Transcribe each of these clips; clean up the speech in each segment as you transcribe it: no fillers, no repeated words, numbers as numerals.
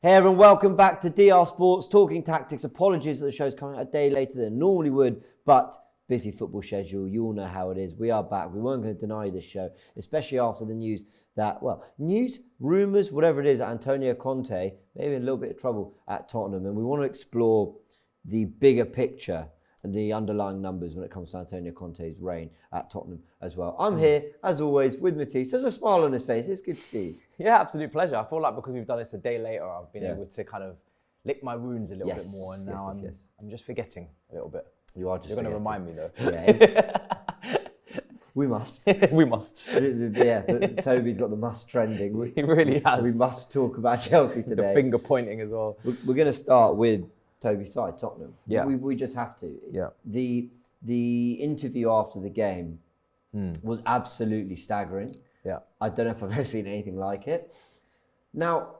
Hey everyone, welcome back to DR Sports Talking Tactics. Apologies that the show's coming out a day later than it normally would, but busy football schedule, you all know how it is. We are back. We weren't going to deny this show, especially after the news that, news, rumours, whatever it is, that Antonio Conte may be in a little bit of trouble at Tottenham, and we want to explore the bigger picture and the underlying numbers when it comes to Antonio Conte's reign at Tottenham as well. I'm here, as always, with Matisse. There's a smile on his face. It's good to see you. Yeah, absolute pleasure. I feel like because we've done this a day later, I've been able to kind of lick my wounds a little bit more, and now I'm just forgetting a little bit. You are just You're going to remind me though. Yeah. We must. We must. Toby's got the must trending. He really has. We must talk about Chelsea today. The finger pointing as well. We're going to start with Toby's side, Tottenham. Yeah. We just have to. Yeah. The interview after the game was absolutely staggering. Yeah. I don't know if I've ever seen anything like it. Now,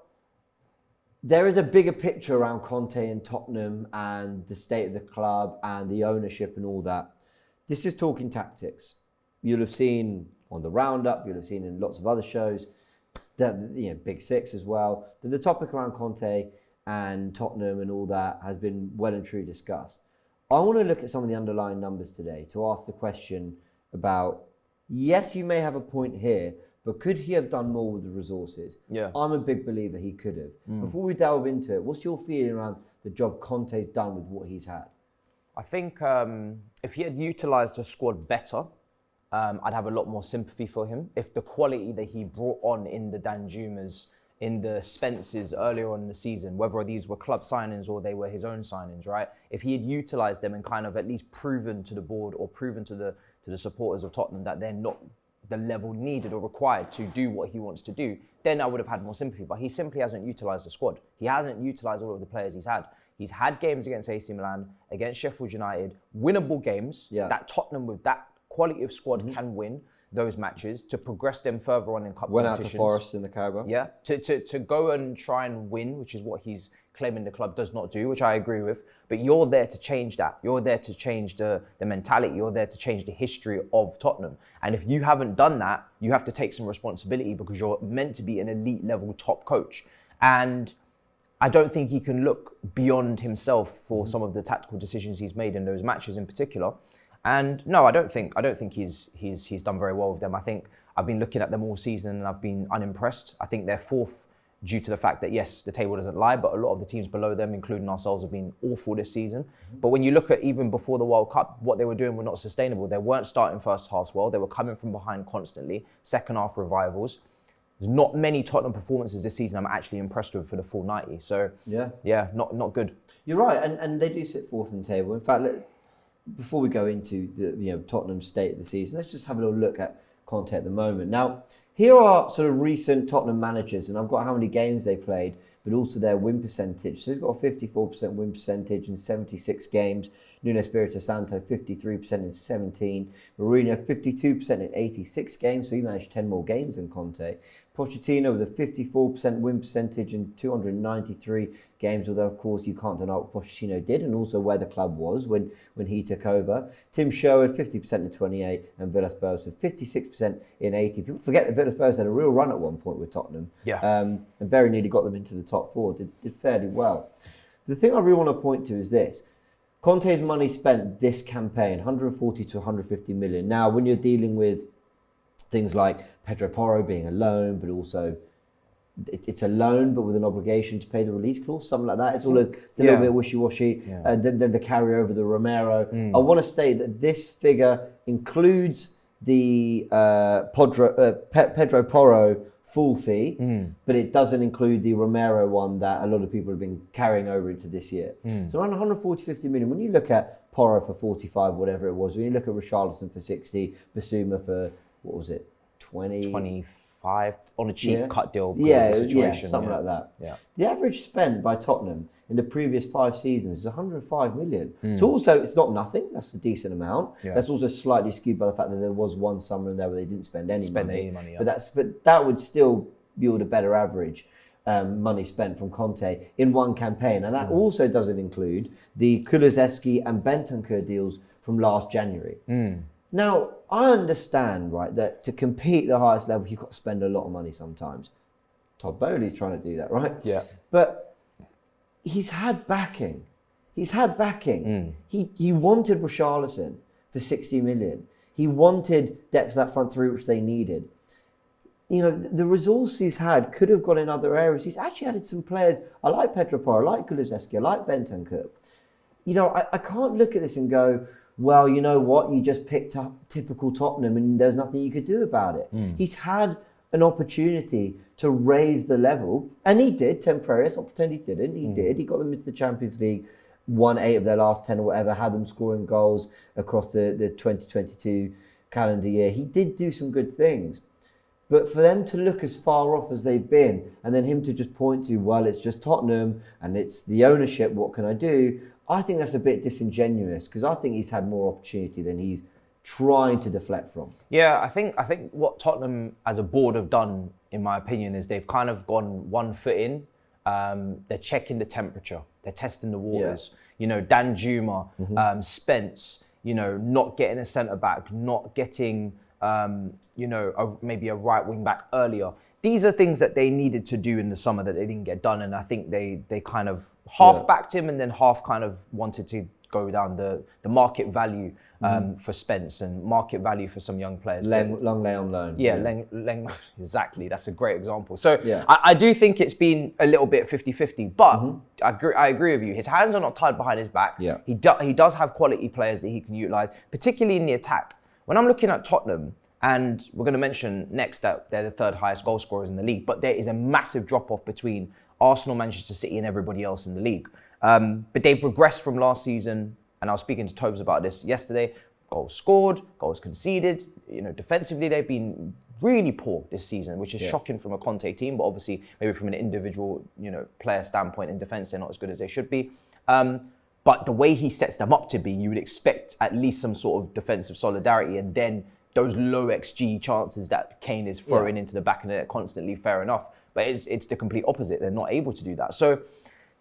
there is a bigger picture around Conte and Tottenham and the state of the club and the ownership and all that. This is Talking Tactics. You'll have seen on the Roundup, you'll have seen in lots of other shows, that, Big Six as well, that the topic around Conte and Tottenham and all that has been well and truly discussed. I want to look at some of the underlying numbers today to ask the question about, yes, you may have a point here, but could he have done more with the resources? Yeah. I'm a big believer he could have. Before we delve into it, what's your feeling around the job Conte's done with what he's had? I think if he had utilised the squad better, I'd have a lot more sympathy for him. If the quality that he brought on in the Danjumas, in the Spencers earlier on in the season, whether these were club signings or they were his own signings, right? If he had utilised them and kind of at least proven to the board or proven to the supporters of Tottenham that they're not the level needed or required to do what he wants to do, then I would have had more sympathy. But he simply hasn't utilised the squad. He hasn't utilised all of the players he's had. He's had games against AC Milan, against Sheffield United, winnable games that Tottenham with that quality of squad can win those matches to progress them further on in cup competitions. Went out to Forest in the Carabao. Yeah, to go and try and win, which is what he's claiming the club does not do, which I agree with. But you're there to change that. You're there to change the mentality. You're there to change the history of Tottenham. And if you haven't done that, you have to take some responsibility because you're meant to be an elite level top coach. And I don't think he can look beyond himself for some of the tactical decisions he's made in those matches in particular. And no, I don't think he's done very well with them. I think I've been looking at them all season and I've been unimpressed. I think they're fourth due to the fact that, yes, the table doesn't lie, but a lot of the teams below them, including ourselves, have been awful this season. But when you look at even before the World Cup, what they were doing were not sustainable. They weren't starting first halves well. They were coming from behind constantly. Second half revivals. There's not many Tottenham performances this season I'm actually impressed with for the full 90. So, yeah, not good. You're right, and they do sit fourth in the table. In fact, before we go into the Tottenham state of the season, let's just have a little look at Conte at the moment. Now, here are sort of recent Tottenham managers, and I've got how many games they played, but also their win percentage. So he's got a 54% win percentage in 76 games. Nuno Espirito Santo, 53% in 17. Mourinho, 52% in 86 games, so he managed 10 more games than Conte. Pochettino with a 54% win percentage in 293 games, although of course you can't deny what Pochettino did and also where the club was when he took over. Tim Sherwood, 50% in 28, and Villas-Boas with 56% in 80. People forget that Villas-Boas had a real run at one point with Tottenham. Yeah. And very nearly got them into the top four, did fairly well. The thing I really want to point to is this. Conte's money spent this campaign, 140 to 150 million. Now, when you're dealing with things like Pedro Porro being a loan, but also it's a loan, but with an obligation to pay the release clause, something like that. It's a little bit wishy-washy. And then the carryover, the Romero. I want to state that this figure includes the Pedro Porro full fee, but it doesn't include the Romero one that a lot of people have been carrying over into this year. So around 140, 50 million. When you look at Porro for 45, whatever it was, when you look at Richarlison for 60, Basuma for, 25 on a cheap cut deal situation. Something like that. Yeah. The average spend by Tottenham in the previous 5 seasons is 105 million. So also, it's not nothing. That's a decent amount. Yeah. That's also slightly skewed by the fact that there was one summer in there where they didn't spend any money. But that would still yield a better average money spent from Conte in one campaign. And that also doesn't include the Kulusevski and Bentancur deals from last January. Now, I understand, right, that to compete at the highest level, you've got to spend a lot of money sometimes. Todd Bowley's trying to do that, right? Yeah. But he's had backing. He's had backing. He wanted Richarlison for 60 million. He wanted depth of that front three, which they needed. You know, the resource he's had could have gone in other areas. He's actually added some players. I like Petrovar, I like Kulusevski, I like Bentancur. You know, I can't look at this and go, well, you know what? You just picked up typical Tottenham and there's nothing you could do about it. He's had an opportunity to raise the level, and he did temporarily. Let's not pretend he didn't. He did. He got them into the Champions League, won 8 of their last 10 or whatever, had them scoring goals across the 2022 calendar year. He did do some good things. But for them to look as far off as they've been, and then him to just point to, well, it's just Tottenham and it's the ownership, what can I do? I think that's a bit disingenuous, because I think he's had more opportunity than he's trying to deflect from. Yeah, I think what Tottenham as a board have done, in my opinion, is they've kind of gone one foot in. They're checking the temperature. They're testing the waters. Yeah. You know, Dan Juma, Spence, you know, not getting a centre-back, not getting, maybe a right wing-back earlier. These are things that they needed to do in the summer that they didn't get done. And I think they kind of half backed him and then half kind of wanted to go down the market value for Spence and market value for some young players. Long lay on loan. Yeah, Leng, exactly. That's a great example. So I do think it's been a little bit 50-50, but I agree with you. His hands are not tied behind his back. Yeah. He does have quality players that he can utilise, particularly in the attack. When I'm looking at Tottenham, and we're going to mention next that they're the 3rd highest goal scorers in the league, but there is a massive drop-off between Arsenal, Manchester City and everybody else in the league. But they've regressed from last season, and I was speaking to Tobes about this yesterday. Goals scored, goals conceded. You know, defensively they've been really poor this season, which is shocking from a Conte team, but obviously maybe from an individual, player standpoint in defence, they're not as good as they should be. But the way he sets them up to be, you would expect at least some sort of defensive solidarity, and then those low XG chances that Kane is throwing into the back of the net constantly, fair enough. But it's the complete opposite. They're not able to do that. So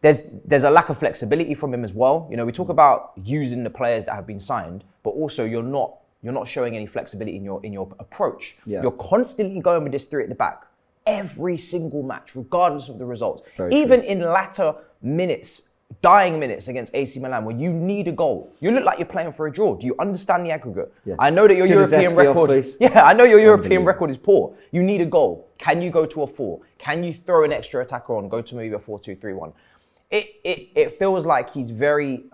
there's a lack of flexibility from him as well. You know, we talk about using the players that have been signed, but also you're not showing any flexibility in your approach. Yeah. You're constantly going with this 3 at the back every single match, regardless of the results. Even in latter minutes, dying minutes against AC Milan, where you need a goal. You look like you're playing for a draw. Do you understand the aggregate? Yeah. I know that your European record. I know your European record is poor. You need a goal. Can you go to a 4? Can you throw an extra attacker on? Go to maybe a 4-2-3-1. It feels like he's very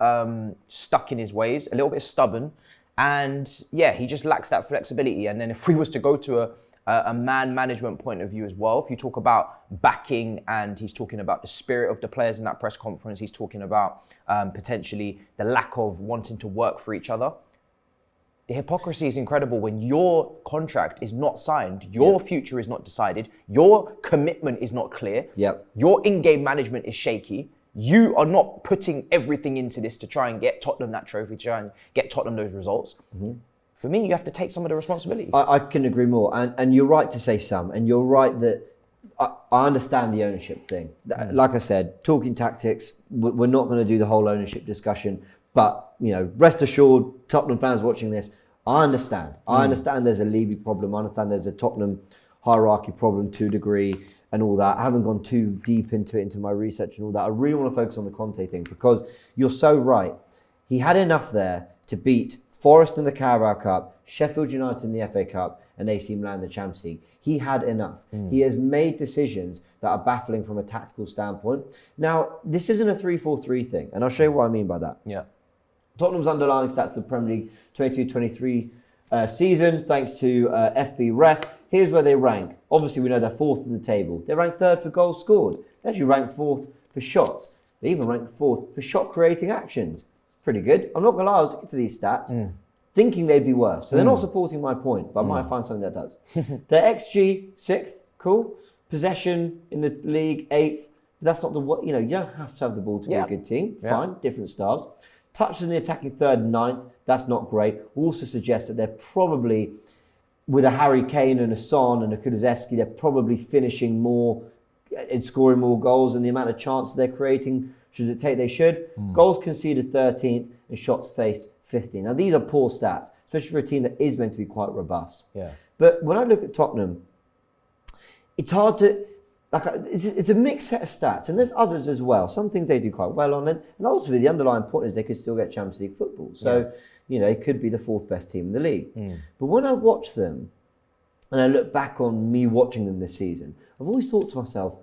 stuck in his ways, a little bit stubborn, and he just lacks that flexibility. And then if we was to go to a man management point of view as well, if you talk about backing, and he's talking about the spirit of the players in that press conference, he's talking about potentially the lack of wanting to work for each other. The hypocrisy is incredible when your contract is not signed, your future is not decided, your commitment is not clear, your in-game management is shaky. You are not putting everything into this to try and get Tottenham that trophy, to try and get Tottenham those results. For me, you have to take some of the responsibility. I couldn't agree more. And you're right to say some. And you're right that I understand the ownership thing. Like I said, talking tactics, we're not going to do the whole ownership discussion. But, rest assured, Tottenham fans watching this, I understand. I understand there's a Levy problem. I understand there's a Tottenham hierarchy problem to a degree and all that. I haven't gone too deep into my research and all that. I really want to focus on the Conte thing, because you're so right. He had enough there to beat Forest in the Carabao Cup, Sheffield United in the FA Cup, and AC Milan in the Champions League. He had enough. He has made decisions that are baffling from a tactical standpoint. Now, this isn't a 3-4-3 thing, and I'll show you what I mean by that. Yeah. Tottenham's underlying stats of the Premier League 22-23 season, thanks to FB Ref. Here's where they rank. Obviously, we know they're 4th in the table. They rank 3rd for goals scored. They actually rank 4th for shots. They even rank 4th for shot-creating actions. Pretty good. I'm not going to lie, I was looking for these stats, thinking they'd be worse. So they're not supporting my point, but I might find something that does. Their XG, 6th, cool. Possession in the league, 8th. That's not the, you don't have to have the ball to be a good team. Fine, different styles. Touches in the attacking 3rd and 9th. That's not great. Also suggests that they're probably, with a Harry Kane and a Son and a Kulusevski, they're probably finishing more and scoring more goals, and the amount of chances they're creating should it take they should. Goals conceded 13th and shots faced 15th. Now these are poor stats, especially for a team that is meant to be quite robust. Yeah. But when I look at Tottenham, it's hard to, it's a mixed set of stats, and there's others as well. Some things they do quite well on it, and ultimately the underlying point is they could still get Champions League football. So, they could be the 4th best team in the league. But when I watch them, and I look back on me watching them this season, I've always thought to myself,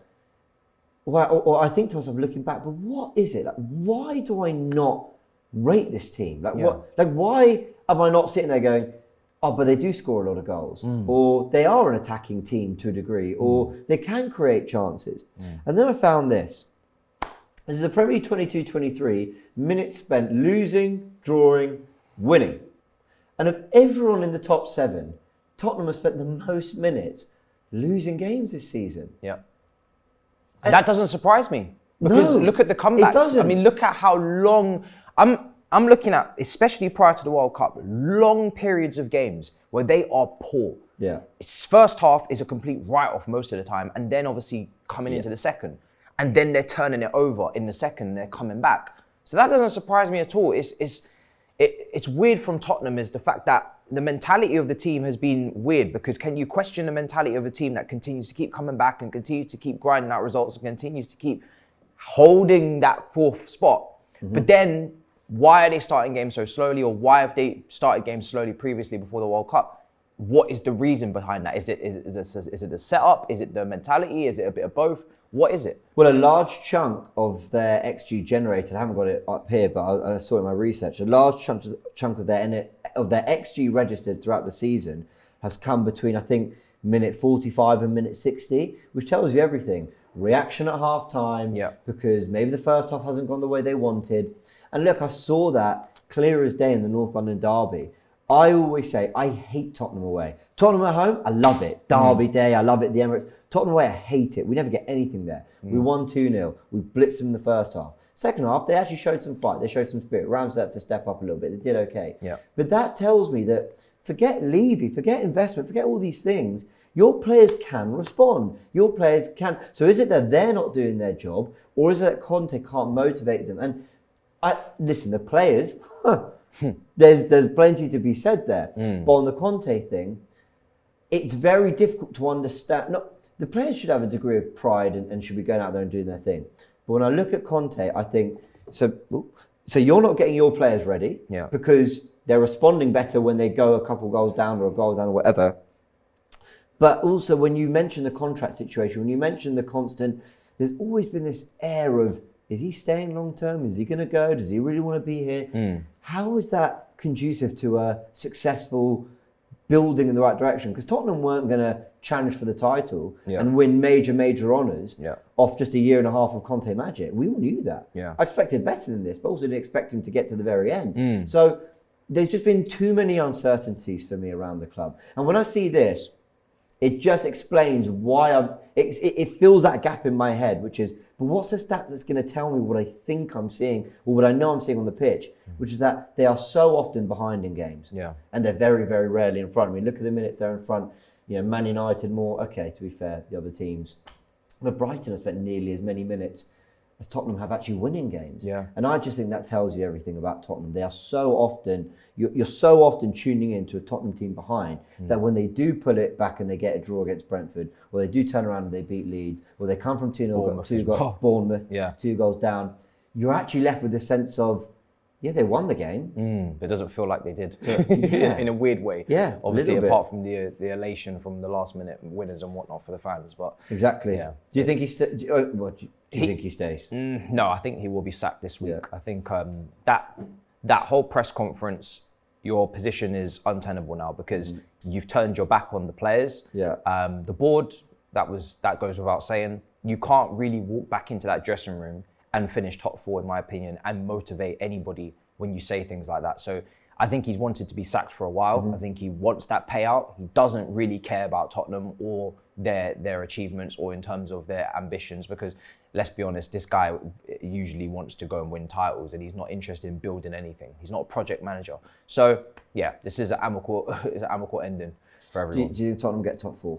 or I think to myself looking back, but what is it? Like, why do I not rate this team? Why am I not sitting there going, oh, but they do score a lot of goals, or they are an attacking team to a degree, or they can create chances. And then I found this. This is the Premier League 22-23, minutes spent losing, drawing, winning. And of everyone in the top 7, Tottenham has spent the most minutes losing games this season. Yeah. And that doesn't surprise me. Because look at the comebacks. It doesn't. I mean, look at how long... I'm looking at, especially prior to the World Cup, long periods of games where they are poor. Yeah. First half is a complete write-off most of the time, and then obviously coming into the second. And then they're turning it over in the second and they're coming back. So that doesn't surprise me at all. It's weird from Tottenham is the fact that the mentality of the team has been weird, because can you question the mentality of a team that continues to keep coming back and continues to keep grinding out results and continues to keep holding that 4th spot? But then why are they starting games so slowly, or why have they started games slowly previously before the World Cup? What is the reason behind that? Is it the setup? Is it the mentality? Is it a bit of both? What is it? Well, a large chunk of their XG generated, I haven't got it up here, but I saw it in my research, a large chunk of their XG registered throughout the season has come between, I think, minute 45 and minute 60, which tells you everything. Reaction at half time, because maybe the first half hasn't gone the way they wanted. And look, I saw that clear as day in the North London derby. I always say, I hate Tottenham away. Tottenham at home, I love it. Derby day, I love it. The Emirates. Tottenham away, I hate it. We never get anything there. We won 2-0. We blitzed them in the first half. Second half, they actually showed some fight. They showed some spirit. Ramsey had to step up a little bit. They did okay. Yeah. But that tells me that forget Levy, forget investment, forget all these things. Your players can respond. Your players can. So is it that they're not doing their job, or is it that Conte can't motivate them? And listen, the players, there's plenty to be said there. But on the Conte thing, it's very difficult to understand. No, the players should have a degree of pride and should be going out there and doing their thing. But when I look at Conte, I think, so you're not getting your players ready because they're responding better when they go a couple goals down or a goal down or whatever. But also when you mention the contract situation, when you mention the constant, there's always been this air of, is he staying long term? Is he going to go? Does he really want to be here? How is that conducive to a successful building in the right direction? Because Tottenham weren't going to challenge for the title and win major honours off just a year and a half of Conte magic. We all knew that. I expected better than this, but also didn't expect him to get to the very end. So there's just been too many uncertainties for me around the club. And when I see this, it just explains why it fills that gap in my head, which is, but what's the stats that's going to tell me what I think I'm seeing or what I know I'm seeing on the pitch, which is that they are so often behind in games. And they're very, very rarely in front. I mean, look at the minutes they're in front. Man United more, okay, to be fair, the other teams. But Brighton have spent nearly as many minutes as Tottenham have actually winning games. And I just think that tells you everything about Tottenham. They are so often, you're so often tuning into a Tottenham team behind that when they do pull it back and they get a draw against Brentford, or they do turn around and they beat Leeds, or they come from 2-0, Bournemouth, 2 goals down, you're actually left with this sense of, they won the game. But it doesn't feel like they did in a weird way. Obviously, apart from the elation from the last minute winners and whatnot for the fans. But exactly. Do you think do you think he stays? No, I think he will be sacked this week. I think that whole press conference, your position is untenable now because you've turned your back on the players. The board, that goes without saying. You can't really walk back into that dressing room and finish top 4, in my opinion, and motivate anybody when you say things like that. So I think he's wanted to be sacked for a while. I think he wants that payout. He doesn't really care about Tottenham or their achievements or in terms of their ambitions, because let's be honest, this guy usually wants to go and win titles and he's not interested in building anything. He's not a project manager. So this is an amicable ending for everyone. Do you think Tottenham get top 4?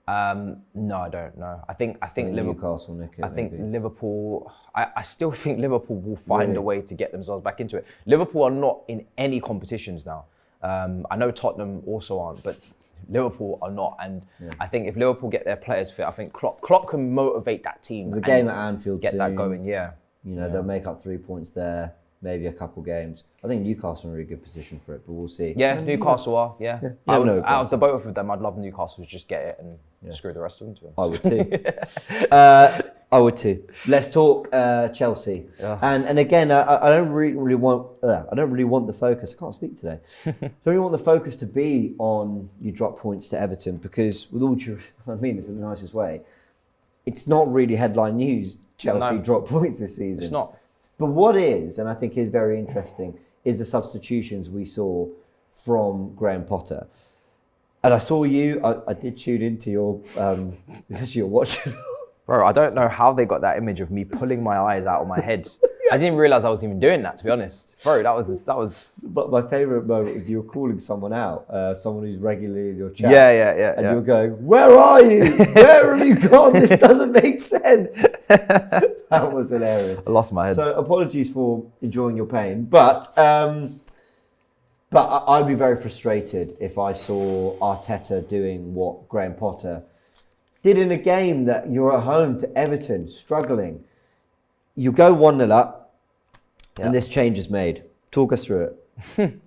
No, I don't know. I think Liverpool. Newcastle, Nick. I think Liverpool. I still think Liverpool will find a way to get themselves back into it. Liverpool are not in any competitions now. I know Tottenham also aren't, but Liverpool are not. And I think if Liverpool get their players fit, I think Klopp can motivate that team. There's a game at Anfield get soon. that going. They'll make up 3 points there. Maybe a couple games. I think Newcastle are in a really good position for it, but we'll see. Yeah, Newcastle are. Yeah. Out of the both of them, I'd love Newcastle to just get it and screw the rest of them to them. I would too. I would too. Let's talk Chelsea. And again, I don't really want. I don't really want the focus. I can't speak today. I don't really want the focus to be on you drop points to Everton because, with all due, I mean this in the nicest way, it's not really headline news. Chelsea dropped points this season. It's not. But what is, and I think is very interesting, is the substitutions we saw from Graham Potter. And I saw you, I did tune into your, it's actually your watch. Bro, I don't know how they got that image of me pulling my eyes out of my head. I didn't realise I was even doing that, to be honest. Bro, that was. But my favourite moment was you were calling someone out, someone who's regularly in your chat. Yeah. And you were going, "Where are you? Where have you gone? This doesn't make sense." That was hilarious. I lost my head. So apologies for enjoying your pain, but I'd be very frustrated if I saw Arteta doing what Graham Potter did in a game that you're at home to Everton, struggling. You go 1-0 up, and this change is made. Talk us through it.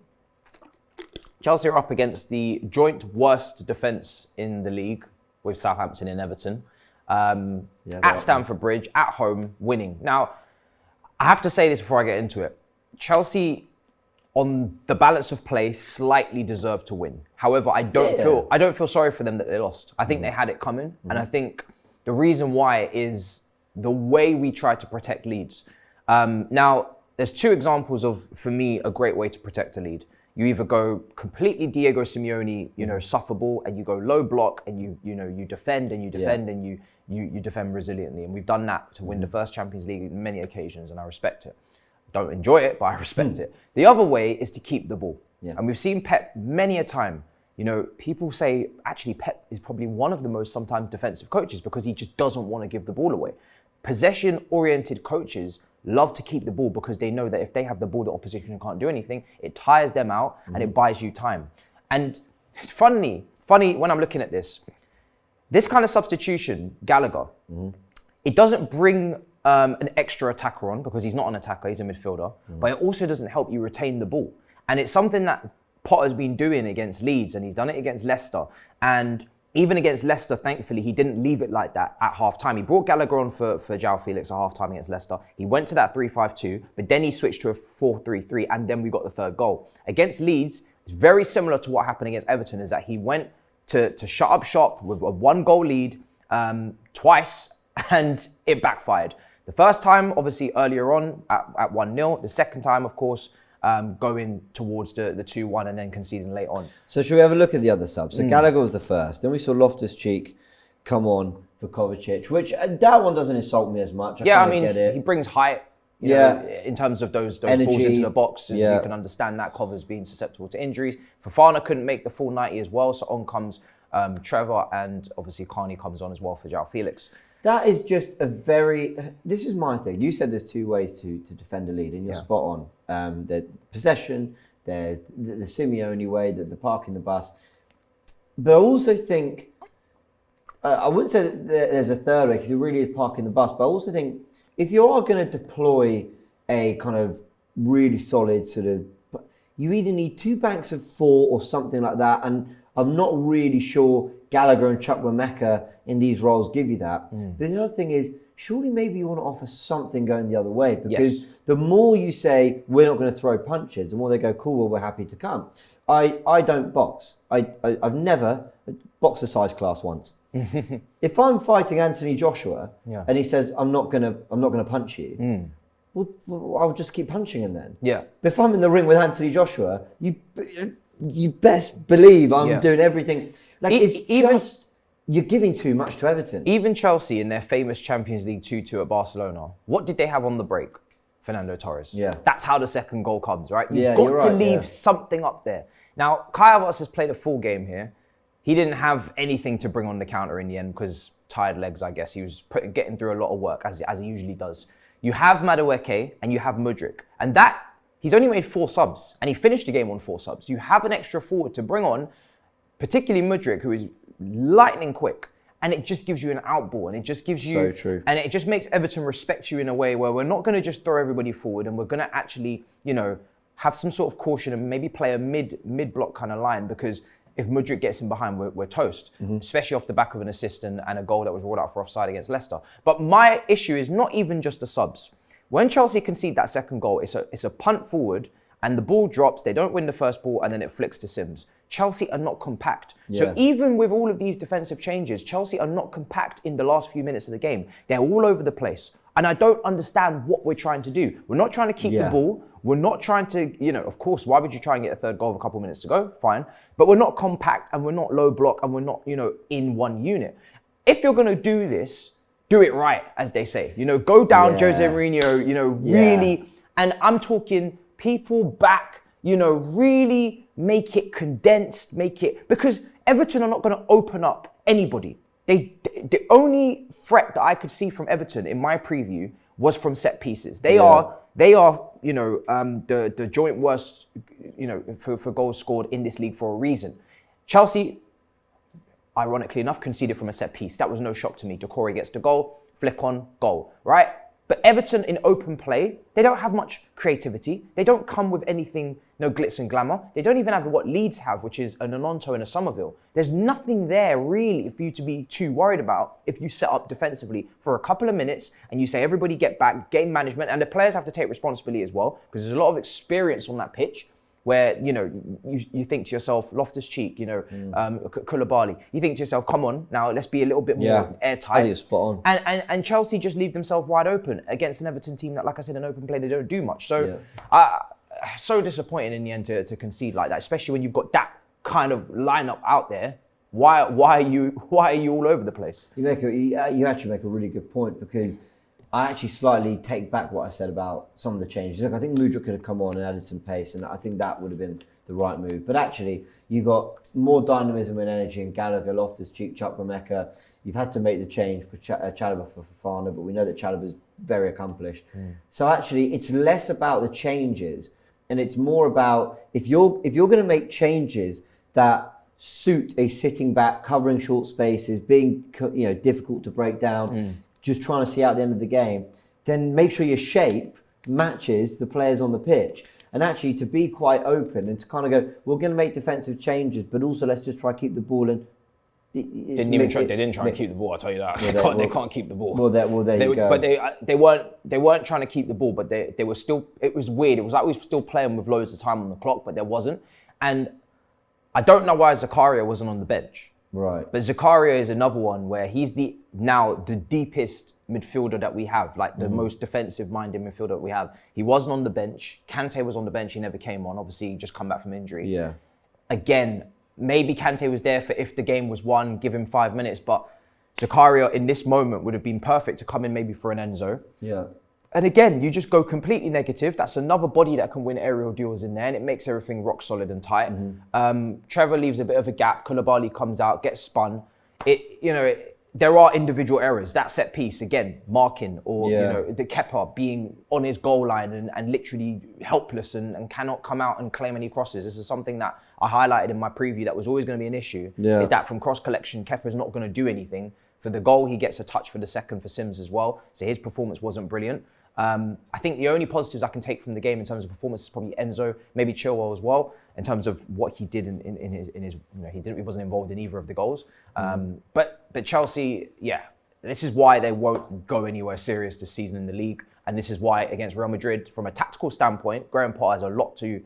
Chelsea are up against the joint worst defence in the league with Southampton and Everton. At Stamford Bridge, at home, winning. Now, I have to say this before I get into it. Chelsea, on the balance of play, slightly deserved to win. However, I don't feel sorry for them that they lost. I think they had it coming, and I think the reason why is the way we try to protect leads. Now, there's two examples of, for me, a great way to protect a lead. You either go completely Diego Simeone, suffer ball, and you go low block, and you defend and you defend and you defend resiliently. And we've done that to win the first Champions League on many occasions, and I respect it. Don't enjoy it, but I respect it. The other way is to keep the ball. And we've seen Pep many a time. People say, actually, Pep is probably one of the most sometimes defensive coaches because he just doesn't want to give the ball away. Possession-oriented coaches love to keep the ball because they know that if they have the ball, the opposition can't do anything. It tires them out and it buys you time. And it's funny when I'm looking at this kind of substitution, Gallagher, it doesn't bring an extra attacker on because he's not an attacker, he's a midfielder, but it also doesn't help you retain the ball. And it's something that Potter's been doing against Leeds, and he's done it against Leicester. And even against Leicester, thankfully, he didn't leave it like that at half-time. He brought Gallagher on for João Felix at half-time against Leicester. He went to that 3-5-2, but then he switched to a 4-3-3, and then we got the third goal. Against Leeds, it's very similar to what happened against Everton, is that he went to shut up shop with a 1-goal lead twice, and it backfired. The first time, obviously, earlier on at 1-0. The second time, of course, going towards the 2-1 and then conceding late on. So should we have a look at the other subs? So Gallagher was the first. Then we saw Loftus-Cheek come on for Kovacic, which that one doesn't insult me as much. I mean, get it. He brings height. You know, in terms of those balls into the box, you can understand that Cover's being susceptible to injuries. Fofana couldn't make the full 90 as well, so on comes Trevor, and obviously Carney comes on as well for João Felix. That is just this is my thing. You said there's two ways to defend a lead, and you're spot on. The possession, there's the Simeone way, the parking the bus. But I also think, I wouldn't say that there's a third way, because it really is parking the bus, but I also think if you are going to deploy a kind of really solid sort of, you either need 2 banks of 4 or something like that, and I'm not really sure Gallagher and Chukwuemeka in these roles give you that. But the other thing is, surely maybe you want to offer something going the other way, because the more you say, we're not going to throw punches, the more they go, cool, well, we're happy to come. I don't box. I've never boxed a size class once. If I'm fighting Anthony Joshua and he says, I'm not gonna punch you, well, I'll just keep punching him then. But if I'm in the ring with Anthony Joshua, you best believe I'm doing everything. Like, you're giving too much to Everton. Even Chelsea in their famous Champions League 2-2 at Barcelona, what did they have on the break? Fernando Torres. That's how the second goal comes, right? You've got to leave something up there. Now, Kai Havertz has played a full game here. He didn't have anything to bring on the counter in the end because tired legs, I guess. He was getting through a lot of work, as he usually does. You have Madueke and you have Mudryk. And he's only made 4 subs, and he finished the game on 4 subs. You have an extra forward to bring on. particularly Mudryk, who is lightning quick. And it just gives you an outball, and it just gives you, So true. and it just makes Everton respect you in a way where we're not going to just throw everybody forward, and we're going to actually, have some sort of caution and maybe play a mid block kind of line, because if Mudryk gets in behind, we're toast, especially off the back of an assist and a goal that was ruled out for offside against Leicester. But my issue is not even just the subs. When Chelsea concede that second goal, it's a punt forward, and the ball drops. They don't win the first ball, and then it flicks to Sims. Chelsea are not compact. Yeah. So even with all of these defensive changes, Chelsea are not compact in the last few minutes of the game. They're all over the place. And I don't understand what we're trying to do. We're not trying to keep the ball. We're not trying to, of course, why would you try and get a third goal with a couple of minutes to go? Fine. But we're not compact, and we're not low block, and we're not, in one unit. If you're going to do this, do it right, as they say. Go down Jose Mourinho, really. And I'm talking people back, really make it condensed, because Everton are not going to open up anybody. The only threat that I could see from Everton in my preview was from set pieces. They are the joint worst, for goals scored in this league for a reason. Chelsea, ironically enough, conceded from a set piece. That was no shock to me. Decore gets the goal, flick on, goal, right? But Everton in open play, they don't have much creativity. They don't come with anything, no glitz and glamour. They don't even have what Leeds have, which is an Ononto and a Somerville. There's nothing there really for you to be too worried about if you set up defensively for a couple of minutes and you say everybody get back, game management, and the players have to take responsibility as well, because there's a lot of experience on that pitch where, you think to yourself, Loftus-Cheek, Koulibaly, you think to yourself, come on, now let's be a little bit more airtight. I think it's spot on. And Chelsea just leave themselves wide open against an Everton team that, like I said, in open play, they don't do much. So, so disappointing in the end to concede like that, especially when you've got that kind of lineup out there. Why are you all over the place? You actually make a really good point, because I actually slightly take back what I said about some of the changes. Look, I think Mudryk could have come on and added some pace, and I think that would have been the right move. But actually, you got more dynamism and energy in Gallagher, Loftus-Cheek, Chukwuemeka. You've had to make the change for Chalobah for Fofana, but we know that Chalobah's very accomplished. So actually, it's less about the changes, and it's more about if you're going to make changes that suit a sitting back, covering short spaces, being difficult to break down. Just trying to see out the end of the game, then make sure your shape matches the players on the pitch. And actually to be quite open and to kind of go, we're going to make defensive changes, but also let's just try to keep the ball in. They didn't try and keep the ball, I'll tell you that. They can't keep the ball. Well, there you go. But they weren't trying to keep the ball, but they were still, it was weird. It was like we were still playing with loads of time on the clock, but there wasn't. And I don't know why Zakaria wasn't on the bench. Right. But Zakaria is another one where he's now the deepest midfielder that we have, like the most defensive-minded midfielder that we have. He wasn't on the bench. Kante was on the bench. He never came on. Obviously, he just come back from injury. Yeah. Again, maybe Kante was there for if the game was won, give him 5 minutes. But Zakaria in this moment would have been perfect to come in maybe for an Enzo. Yeah. And again, you just go completely negative. That's another body that can win aerial duels in there, and it makes everything rock solid and tight. Trevor leaves a bit of a gap. Koulibaly comes out, gets spun. There are individual errors. That set piece, again, marking, or the Kepa being on his goal line and literally helpless and cannot come out and claim any crosses. This is something that I highlighted in my preview that was always going to be an issue. Is that from cross collection, Kepa's not going to do anything. For the goal, he gets a touch for the second for Sims as well. So his performance wasn't brilliant. I think the only positives I can take from the game in terms of performance is probably Enzo, maybe Chilwell as well, in terms of what he did in his he wasn't involved in either of the goals. But Chelsea, this is why they won't go anywhere serious this season in the league, and this is why against Real Madrid, from a tactical standpoint, Graham Potter has a lot to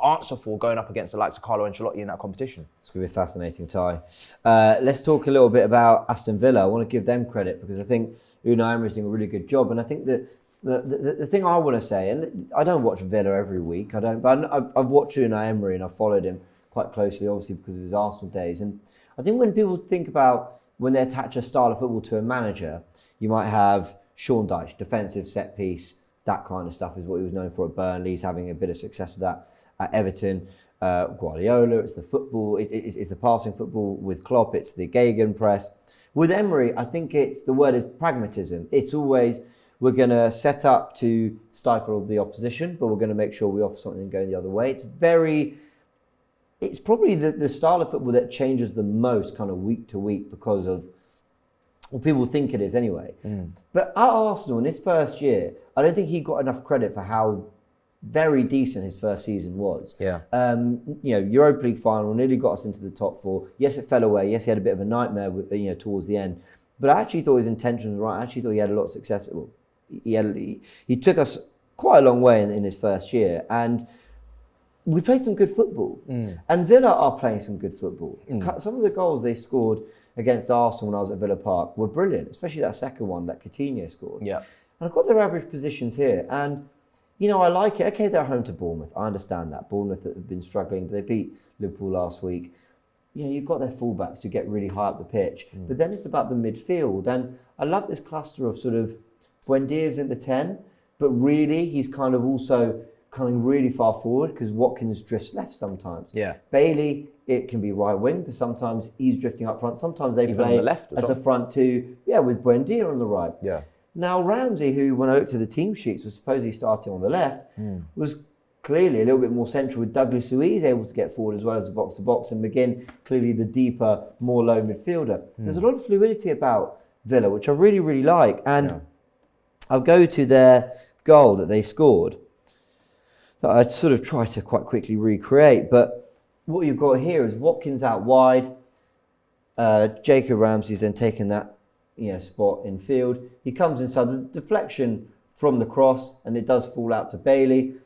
answer for going up against the likes of Carlo Ancelotti in that competition. It's going to be a fascinating tie. Let's talk a little bit about Aston Villa. I want to give them credit because I think Unai Emery's doing a really good job, and I think that the thing I want to say, and I don't watch Villa every week, but I've watched Unai Emery and I've followed him quite closely, obviously because of his Arsenal days. And I think when people think about when they attach a style of football to a manager, you might have Sean Dyche, defensive set piece, that kind of stuff is what he was known for at Burnley. He's having a bit of success with that at Everton. Guardiola, it's the football, it's the passing football with Klopp, it's the gegenpress. With Emery, I think the word is pragmatism. It's always, we're going to set up to stifle the opposition, but we're going to make sure we offer something going the other way. It's very it's probably the style of football that changes the most kind of week to week because of what people think it is anyway. But at Arsenal in his first year, I don't think he got enough credit for how very decent his first season was. Yeah. Europa League final nearly got us into the top 4. Yes, it fell away. Yes, he had a bit of a nightmare with, towards the end. But I actually thought his intentions were right. I actually thought he had a lot of success. He took us quite a long way in his first year, and we played some good football. And Villa are playing some good football. Some of the goals they scored against Arsenal when I was at Villa Park were brilliant, especially that second one that Coutinho scored. Yeah. And I've got their average positions here, and I like it. Okay, they're home to Bournemouth. I understand that. Bournemouth have been struggling. They beat Liverpool last week. You've got their fullbacks who get really high up the pitch. But then it's about the midfield. And I love this cluster of sort of Buendia's in the 10, but really he's kind of also coming really far forward because Watkins drifts left sometimes. Yeah. Bailey, it can be right wing, but sometimes he's drifting up front. Sometimes they Even play on the left as a front two, with Buendia on the right. Yeah. Now, Ramsey, who, when I looked at the team sheets, was supposedly starting on the left, was clearly a little bit more central with Douglas Luiz able to get forward as well as the box-to-box, and McGinn clearly the deeper, more low midfielder. There's a lot of fluidity about Villa, which I really, really like. And I'll go to their goal that they scored that I sort of try to quite quickly recreate. But what you've got here is Watkins out wide. Jacob Ramsey's then taken that spot in field. He comes inside. There's a deflection from the cross, and it does fall out to Bailey.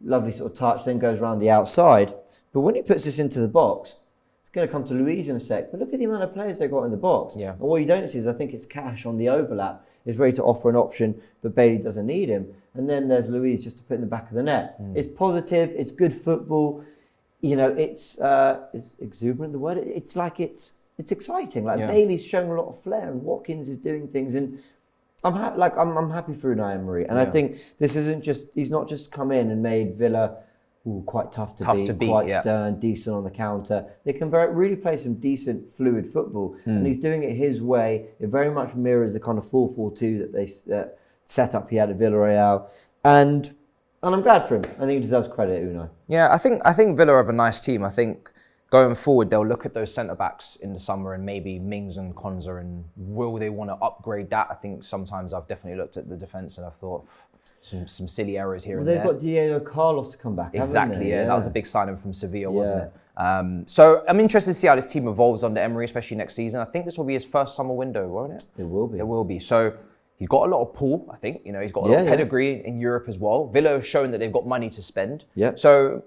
Lovely sort of touch, then goes around the outside. But when he puts this into the box, it's going to come to Luiz in a sec. But look at the amount of players they've got in the box. Yeah. And what you don't see is I think it's Cash on the overlap is ready to offer an option, but Bailey doesn't need him. And then there's Luiz just to put in the back of the net. It's positive. It's good football. It's exuberant. The word. It's like it's exciting. Like Bailey's showing a lot of flair, and Watkins is doing things, and I'm happy for Unai Emery. And I think this isn't just he's not just come in and made Villa quite tough to beat, quite stern, decent on the counter. They can really play some decent, fluid football, and he's doing it his way. It very much mirrors the kind of 4-4-2 that they set up he had at Villarreal, and I'm glad for him. I think he deserves credit, Unai. Yeah, I think Villa have a nice team. I think going forward, they'll look at those centre-backs in the summer and maybe Mings and Konza, and will they want to upgrade that? I think sometimes I've definitely looked at the defence and I've thought some silly errors here and there. They've got Diego Carlos to come back, exactly, haven't they? That was a big signing from Sevilla, wasn't it? So I'm interested to see how this team evolves under Emery, especially next season. I think this will be his first summer window, won't it? It will be. It will be. So he's got a lot of pull, I think. He's got a lot of pedigree in Europe as well. Villa have shown that they've got money to spend. Yeah. So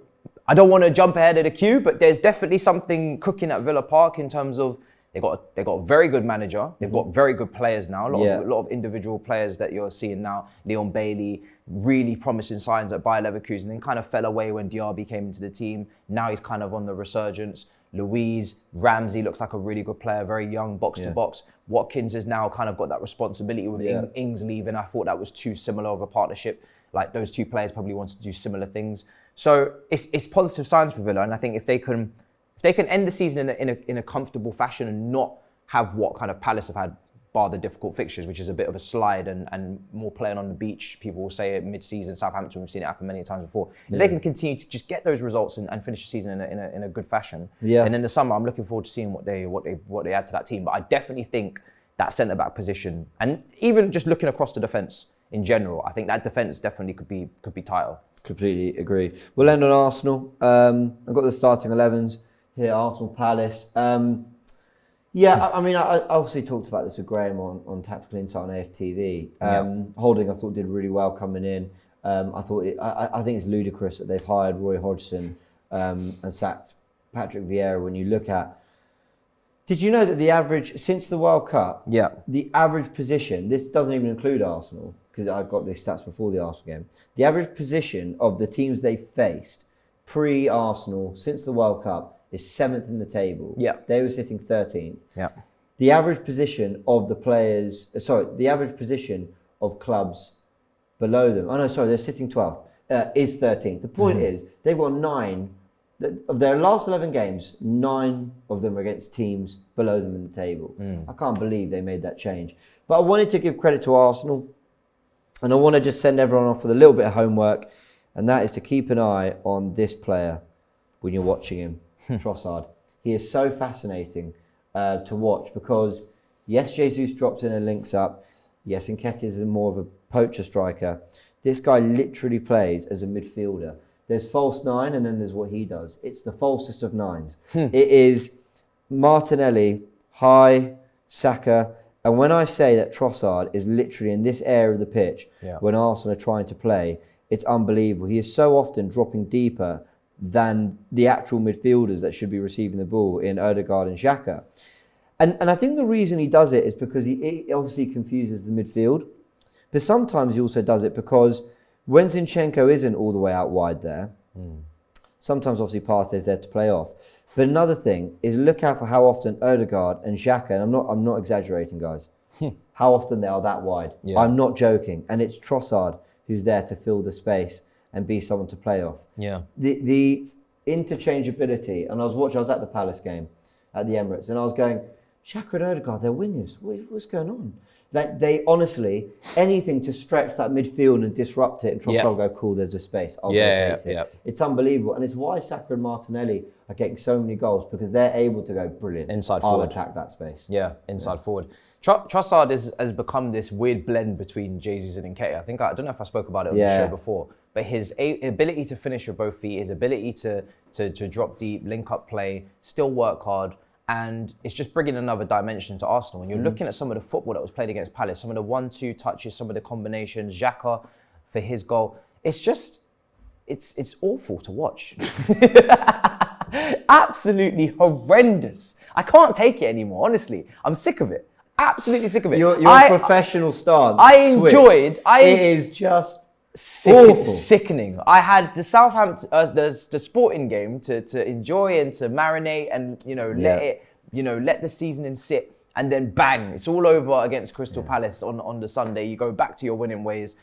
I don't want to jump ahead of the queue, but there's definitely something cooking at Villa Park in terms of they got a very good manager. They've got very good players now. A lot of individual players that you're seeing now. Leon Bailey, really promising signs at Bayer Leverkusen, then kind of fell away when Diaby came into the team. Now he's kind of on the resurgence. Luiz, Ramsey looks like a really good player, very young, box to box. Watkins has now kind of got that responsibility with Ings leaving. I thought that was too similar of a partnership. Like those two players probably wanted to do similar things. So it's positive signs for Villa, and I think if they can end the season in a comfortable fashion and not have what kind of Palace have had, bar the difficult fixtures, which is a bit of a slide and more playing on the beach. People will say it mid-season. Southampton, we've seen it happen many times before. If they can continue to just get those results and finish the season in a good fashion, and in the summer, I'm looking forward to seeing what they add to that team. But I definitely think that centre back position, and even just looking across the defence in general, I think that defence definitely could be title. Completely agree. We'll end on Arsenal. I've got the starting 11s here. Arsenal, Palace. I mean, I obviously talked about this with Graham on Tactical Insight on AFTV. Holding, I thought, did really well coming in. I think it's ludicrous that they've hired Roy Hodgson and sacked Patrick Vieira. When you look at, did you know that the average since the World Cup, the average position, this doesn't even include Arsenal because I've got these stats before the Arsenal game. The average position of the teams they faced pre-Arsenal since the World Cup is 7th in the table. Yeah. They were sitting 13th. Yeah. The average position of the average position of clubs below them, they're sitting 12th, is 13th. The point is, they've got 9, of their last 11 games, 9 of them are against teams below them in the table. I can't believe they made that change. But I wanted to give credit to Arsenal, and I want to just send everyone off with a little bit of homework, and that is to keep an eye on this player when you're watching him. Trossard. He is so fascinating to watch because, yes, Jesus drops in and links up. Yes, Nketiah is more of a poacher striker. This guy literally plays as a midfielder. There's false nine and then there's what he does. It's the falsest of nines. It is Martinelli, high, Saka. And when I say that Trossard is literally in this area of the pitch when Arsenal are trying to play, it's unbelievable. He is so often dropping deeper than the actual midfielders that should be receiving the ball in Odegaard and Xhaka. And I think the reason he does it is because he obviously confuses the midfield. But sometimes he also does it because when Zinchenko isn't all the way out wide there, sometimes obviously Partey's there to play off. But another thing is look out for how often Odegaard and Xhaka, and I'm not exaggerating, guys, how often they are that wide. Yeah. I'm not joking. And it's Trossard who's there to fill the space and be someone to play off. Yeah. The interchangeability, and I was at the Palace game at the Emirates, and I was going, Xhaka and Odegaard, they're wingers. What's going on? Like they honestly, anything to stretch that midfield and disrupt it, and Trossard will go, cool, there's a space. I'll vacate it. Yeah. It's unbelievable. And it's why Saka and Martinelli are getting so many goals, because they're able to go, brilliant, inside I'll forward. attack that space. Yeah, inside forward. Trossard has become this weird blend between Jesus and Nketiah. I don't know if I spoke about it on the show before, but his ability to finish with both feet, his ability to drop deep, link up play, still work hard, and it's just bringing another dimension to Arsenal. When you're looking at some of the football that was played against Palace, some of the 1-2 touches, some of the combinations, Xhaka for his goal, it's awful to watch. Absolutely horrendous. I can't take it anymore, honestly. I'm sick of it. Absolutely sick of it. Your professional stance. It is just awful. Sickening. I had the Southampton, the Sporting game to enjoy and to marinate and let the seasoning sit, and then bang, it's all over against Crystal Palace on the Sunday. You go back to your winning ways.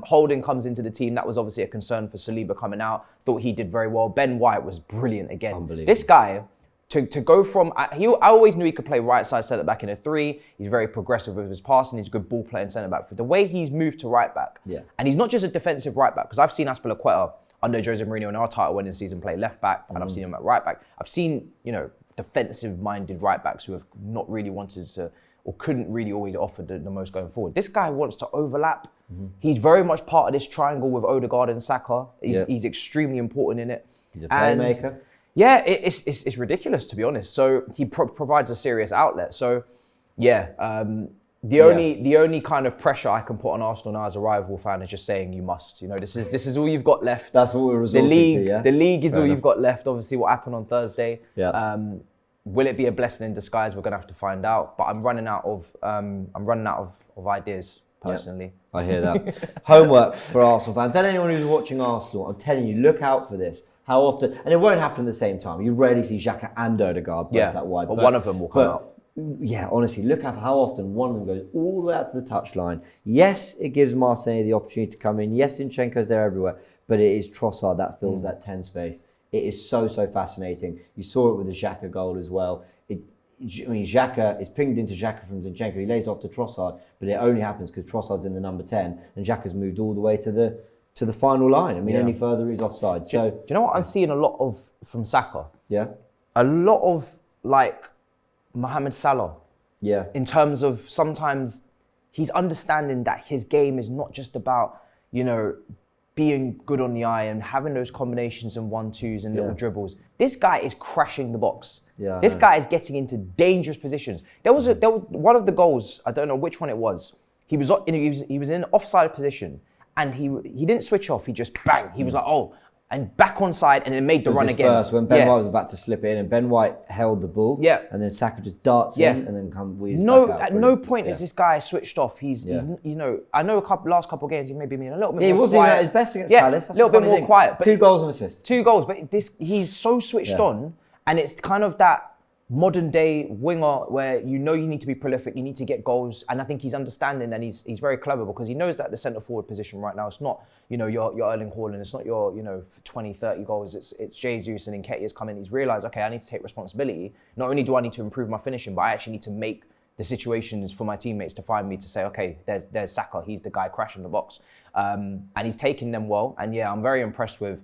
Holding comes into the team. That was obviously a concern for Saliba coming out. Thought he did very well. Ben White was brilliant again. Unbelievable. This guy, to go from, I always knew he could play right side centre back in a 3. He's very progressive with his passing. He's a good ball playing centre back. For the way he's moved to right back, and he's not just a defensive right back, because I've seen Azpilicueta under Jose Mourinho in our title winning season play left back, and I've seen him at right back. I've seen defensive minded right backs who have not really wanted to, or couldn't really always offer the most going forward. This guy wants to overlap. He's very much part of this triangle with Odegaard and Saka. He's extremely important in it. He's a playmaker. Yeah, it's ridiculous, to be honest. So he provides a serious outlet. So the only kind of pressure I can put on Arsenal now as a rival fan is just saying you must. This is all you've got left. That's what we're resorting to. Yeah? The league is all you've got left. Obviously, what happened on Thursday. Yeah. Will it be a blessing in disguise? We're gonna have to find out. But I'm running out of ideas personally. Yep. I hear that. Homework for Arsenal fans and anyone who's watching Arsenal. I'm telling you, look out for this. How often, and it won't happen at the same time. You rarely see Xhaka and Odegaard both that wide. But one of them will come out. Yeah, honestly, look out for how often one of them goes all the way out to the touchline. Yes, it gives Martinelli the opportunity to come in. Yes, Zinchenko's there everywhere, but it is Trossard that fills that 10 space. It is so fascinating. You saw it with the Xhaka goal as well. Xhaka is pinged into Xhaka from Zinchenko. He lays off to Trossard, but it only happens because Trossard's in the number 10 and Xhaka's moved all the way to the final line. Any further he's offside. Do you know what I'm seeing a lot of from Saka? Yeah. A lot of Mohamed Salah. Yeah. In terms of sometimes he's understanding that his game is not just about, being good on the eye and having those combinations and 1-2s and little dribbles. This guy is crashing the box. Yeah, this guy is getting into dangerous positions. There was one of the goals, I don't know which one it was. He was in an offside position and he didn't switch off. He just bang. He was like, oh, and back on side and then made the run again. First, when Ben White was about to slip in and Ben White held the ball. Yeah. And then Saka just darts in and then wheezes back out. At no point is this guy switched off. He's I know last couple of games he maybe been a little bit more quiet. He wasn't at his best against Palace. That's a little bit more quiet. But 2 goals and assists. 2 goals, but he's so switched on, and it's kind of that modern day winger where you need to be prolific, you need to get goals, and I think he's understanding, and he's very clever because he knows that the centre forward position right now, it's not your Erling Haaland, it's not your 20, 30 goals, it's Jesus and Nketiah's come in. He's realised, okay, I need to take responsibility. Not only do I need to improve my finishing, but I actually need to make the situations for my teammates to find me to say, okay, there's Saka, he's the guy crashing the box, and he's taking them well. And I'm very impressed with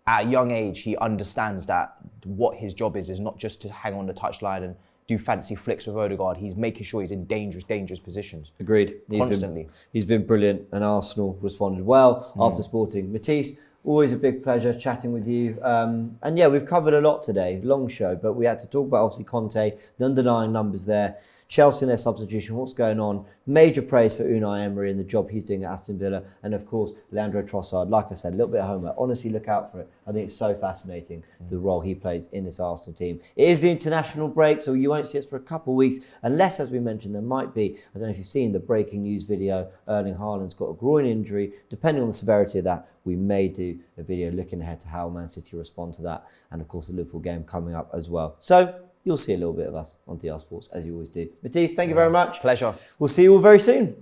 at a young age, he understands that what his job is not just to hang on the touchline and do fancy flicks with Odegaard. He's making sure he's in dangerous positions. Agreed. Constantly. He's been brilliant, and Arsenal responded well after sporting. Matisse, always a big pleasure chatting with you. And yeah, we've covered a lot today, long show, but we had to talk about obviously Conte, the underlying numbers there, Chelsea and their substitution, what's going on. Major praise for Unai Emery and the job he's doing at Aston Villa. And of course, Leandro Trossard, like I said, a little bit of homework. Honestly, look out for it. I think it's so fascinating, the role he plays in this Arsenal team. It is the international break, so you won't see us for a couple of weeks, unless, as we mentioned, there might be, I don't know if you've seen the breaking news video, Erling Haaland's got a groin injury. Depending on the severity of that, we may do a video looking ahead to how Man City respond to that. And of course, the Liverpool game coming up as well. So, you'll see a little bit of us on DR Sports, as you always do. Matisse, thank you very much. Pleasure. We'll see you all very soon.